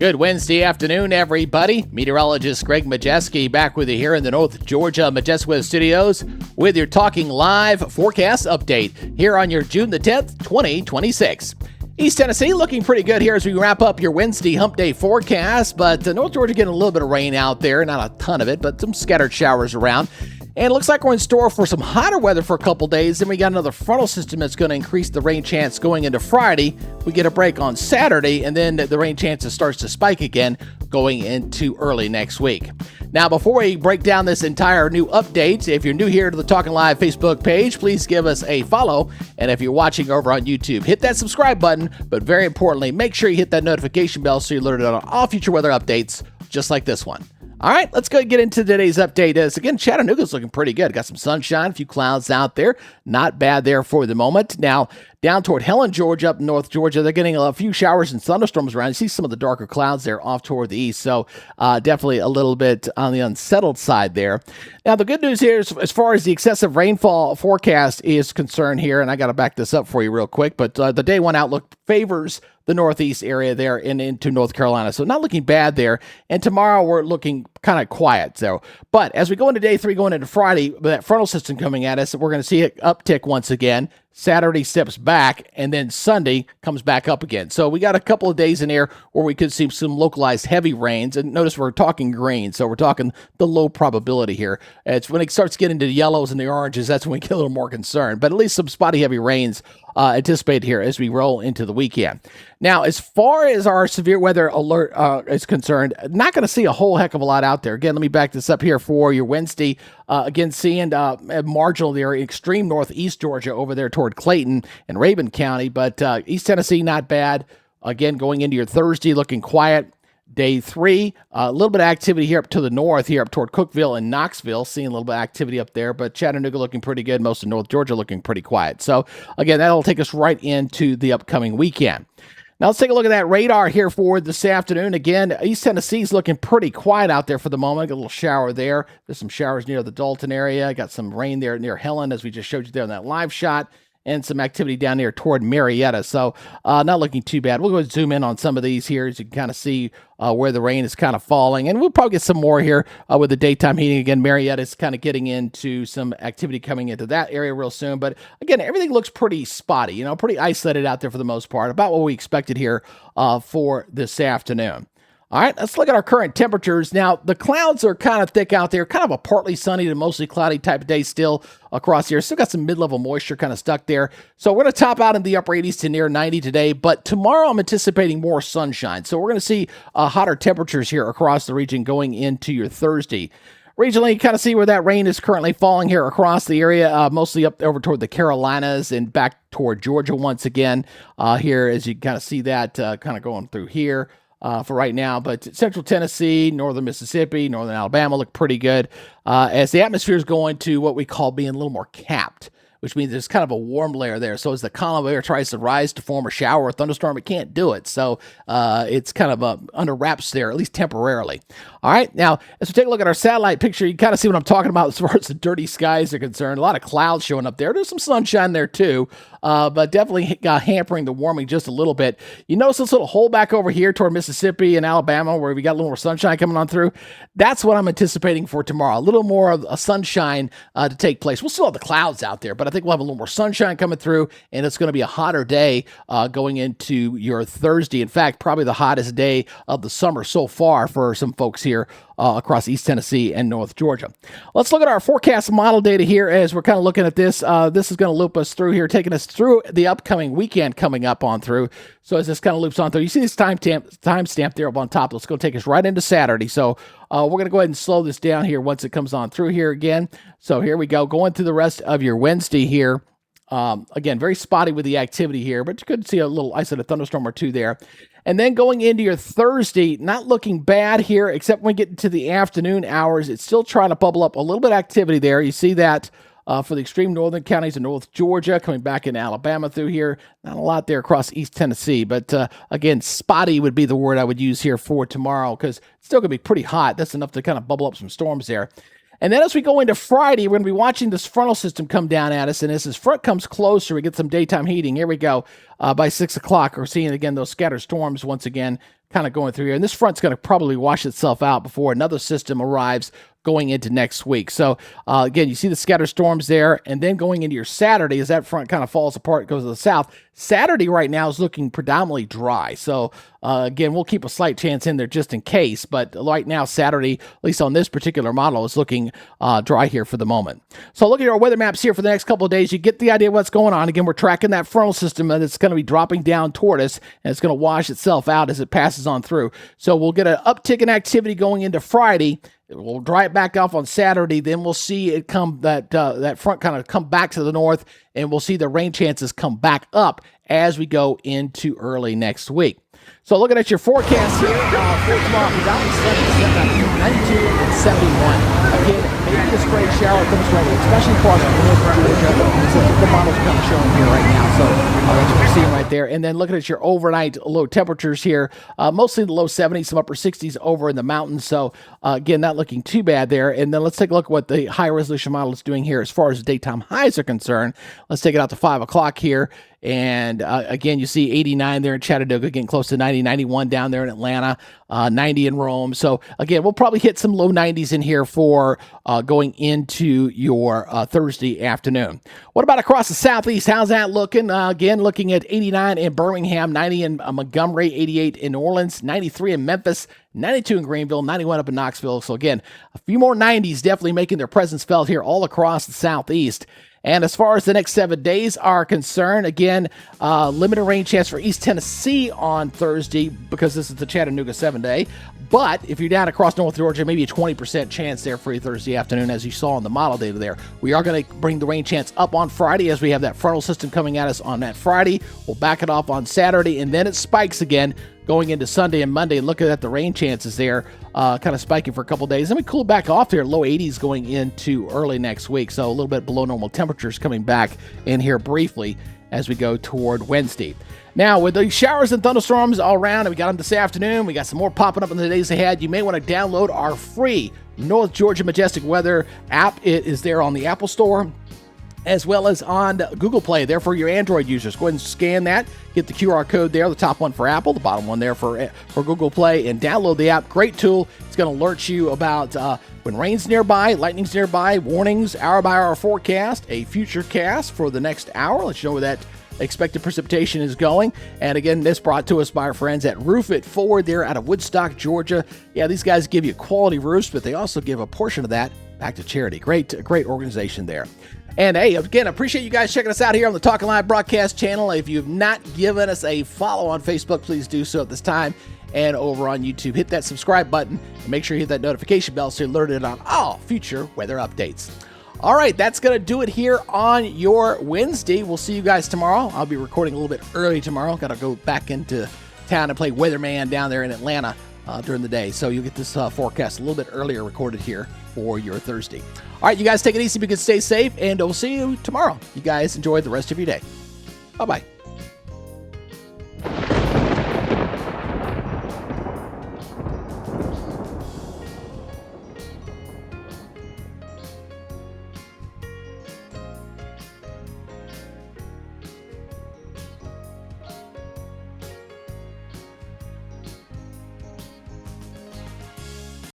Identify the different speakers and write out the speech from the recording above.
Speaker 1: Good Wednesday afternoon, everybody. Meteorologist Greg Majewski back with you here in the North Georgia Majestic Studios with your Talkin Live Forecast update here on your June the 10th, 2026. East Tennessee looking pretty good here as we wrap up your Wednesday hump day forecast, but North Georgia getting a little bit of rain out there, not a ton of it, but some scattered showers around. And it looks like we're in store for some hotter weather for a couple days. Then we got another frontal system that's going to increase the rain chance going into Friday. We get a break on Saturday, and then the rain chances starts to spike again going into early next week. Now, before we break down this entire new update, if you're new here to the Talkin Live Facebook page, please give us a follow. And if you're watching over on YouTube, hit that subscribe button. But very importantly, make sure you hit that notification bell so you're alerted on all future weather updates, just like this one. All right, let's go get into today's update. Again, Chattanooga's looking pretty good. Got some sunshine, a few clouds out there. Not bad there for the moment. Now, down toward Helen, Georgia, up in North Georgia, they're getting a few showers and thunderstorms around. You see some of the darker clouds there off toward the east, so definitely a little bit on the unsettled side there. Now, the good news here is as far as the excessive rainfall forecast is concerned here, and I got to back this up for you real quick, but the day one outlook favors the northeast area there and into North Carolina. So not looking bad there. And tomorrow we're looking kind of quiet. But as we go into day three, going into Friday, with that frontal system coming at us, we're going to see it uptick once again. Saturday steps back, and then Sunday comes back up again. So we got a couple of days in there where we could see some localized heavy rains. And notice we're talking green, so we're talking the low probability here. It's when it starts getting to the yellows and the oranges, that's when we get a little more concerned. But at least some spotty heavy rains anticipated here as we roll into the weekend. Now, as far as our severe weather alert is concerned, not going to see a whole heck of a lot out there. Again, let me back this up here for your Wednesday. Again, seeing marginal there, extreme northeast Georgia over there toward Clayton and Rabun County, but East Tennessee, not bad. Again, going into your Thursday, looking quiet. Day three, a little bit of activity here up to the north, here up toward Cookeville and Knoxville, seeing a little bit of activity up there, but Chattanooga looking pretty good, most of North Georgia looking pretty quiet. So, again, that'll take us right into the upcoming weekend. Now, let's take a look at that radar here for this afternoon. Again, East Tennessee's looking pretty quiet out there for the moment. Got a little shower there. There's some showers near the Dalton area. Got some rain there near Helen, as we just showed you there in that live shot, and some activity down there toward Marietta. So not looking too bad. We'll go and zoom in on some of these here as you can kind of see where the rain is kind of falling. And we'll probably get some more here with the daytime heating. Again, Marietta is kind of getting into some activity coming into that area real soon. But again, everything looks pretty spotty, pretty isolated out there for the most part, about what we expected here for this afternoon. All right, let's look at our current temperatures. Now, the clouds are kind of thick out there, kind of a partly sunny to mostly cloudy type of day still across here. Still got some mid-level moisture kind of stuck there. So we're going to top out in the upper 80s to near 90 today, but tomorrow I'm anticipating more sunshine. So we're going to see hotter temperatures here across the region going into your Thursday. Regionally, you kind of see where that rain is currently falling here across the area, mostly up over toward the Carolinas and back toward Georgia once again here, as you kind of see that kind of going through here. For right now, but central Tennessee, northern Mississippi, northern Alabama look pretty good as the atmosphere is going to what we call being a little more capped, which means there's kind of a warm layer there. So as the column of air tries to rise to form a shower or thunderstorm, it can't do it. So it's kind of under wraps there, at least temporarily. All right, now, as we take a look at our satellite picture, you kind of see what I'm talking about as far as the dirty skies are concerned. A lot of clouds showing up there. There's some sunshine there, too, but definitely hampering the warming just a little bit. You notice this little hole back over here toward Mississippi and Alabama where we got a little more sunshine coming on through? That's what I'm anticipating for tomorrow, a little more of a sunshine to take place. We'll still have the clouds out there, but I think we'll have a little more sunshine coming through, and it's going to be a hotter day going into your Thursday. In fact, probably the hottest day of the summer so far for some folks here across East Tennessee and North Georgia. Let's look at our forecast model data here as we're kind of looking at this. This is going to loop us through here, taking us through the upcoming weekend coming up on through. So as this kind of loops on through, you see this timestamp there up on top. It's going to take us right into Saturday. So we're going to go ahead and slow this down here once it comes on through here again. So here we go, going through the rest of your Wednesday here. Again, very spotty with the activity here, but you could see a little isolated thunderstorm or two there. And then going into your Thursday, not looking bad here, except when we get into the afternoon hours. It's still trying to bubble up a little bit of activity there. You see that for the extreme northern counties of North Georgia, coming back in Alabama through here. Not a lot there across East Tennessee, but again, spotty would be the word I would use here for tomorrow, because it's still going to be pretty hot. That's enough to kind of bubble up some storms there. And then as we go into Friday, we're going to be watching this frontal system come down at us. And as this front comes closer, we get some daytime heating. Here we go. By 6 o'clock, we're seeing, again, those scattered storms once again kind of going through here. And this front's going to probably wash itself out before another system arrives going into next week. So again, you see the scatter storms there, and then going into your Saturday as that front kind of falls apart, goes to the south. Saturday right now is looking predominantly dry. So again, we'll keep a slight chance in there just in case, but right now Saturday, at least on this particular model, is looking dry here for the moment. So looking at our weather maps here for the next couple of days, you get the idea of what's going on. Again, we're tracking that frontal system, and it's going to be dropping down toward us, and it's going to wash itself out as it passes on through. So we'll get an uptick in activity going into Friday. We'll dry it back off on Saturday. Then we'll see it come that front kind of come back to the north, and we'll see the rain chances come back up as we go into early next week. So looking at your forecast here for tomorrow, predominantly sunny, 92 and 71. Again, maybe a spray shower comes from, especially across the north Georgia. The model's kind of showing here right now. So that's what we're seeing right there. And then looking at your overnight low temperatures here, mostly the low 70s, some upper 60s over in the mountains. So again, not looking too bad there. And then let's take a look at what the high resolution model is doing here as far as daytime highs are concerned. Let's take it out to 5 o'clock here. And again, you see 89 there in Chattanooga, getting close to 90, 91 down there in Atlanta, 90 in Rome. So again, we'll probably hit some low 90s in here for going into your Thursday afternoon. What about across the southeast? How's that looking? Again, looking at 89 in Birmingham, 90 in Montgomery, 88 in New Orleans, 93 in Memphis, 92 in Greenville, 91 up in Knoxville. So again, a few more 90s definitely making their presence felt here all across the southeast. And as far as the next 7 days are concerned, again, limited rain chance for East Tennessee on Thursday because this is the Chattanooga 7-day. But if you're down across North Georgia, maybe a 20% chance there for you Thursday afternoon, as you saw on the model data there. We are going to bring the rain chance up on Friday as we have that frontal system coming at us on that Friday. We'll back it off on Saturday, and then it spikes again going into Sunday and Monday. Looking at the rain chances there, kind of spiking for a couple days. Then we cool back off there, low 80s going into early next week. So a little bit below normal temperatures coming back in here briefly as we go toward Wednesday. Now, with the showers and thunderstorms all around, and we got them this afternoon, we got some more popping up in the days ahead, you may want to download our free North Georgia Majestic Weather app. It is there on the Apple Store as well as on Google Play there for your Android users. Go ahead and scan that, get the QR code there, the top one for Apple, the bottom one there for Google Play, and download the app. Great tool. It's going to alert you about when rain's nearby, lightning's nearby, warnings, hour-by-hour forecast, a future cast for the next hour. Let you know where that expected precipitation is going. And again, this brought to us by our friends at Roof It Forward there out of Woodstock, Georgia. Yeah, these guys give you quality roofs, but they also give a portion of that back to charity. Great organization there. And hey, again, appreciate you guys checking us out here on the Talkin Live broadcast channel. If you've not given us a follow on Facebook, please do so at this time. And over on YouTube, hit that subscribe button and make sure you hit that notification bell so you're alerted on all future weather updates. All right, that's going to do it here on your Wednesday. We'll see you guys tomorrow. I'll be recording a little bit early tomorrow. Got to go back into town and play weatherman down there in Atlanta during the day. So you'll get this forecast a little bit earlier recorded here for your Thursday. All right, you guys take it easy. You can stay safe, and we'll see you tomorrow. You guys enjoy the rest of your day. Bye-bye.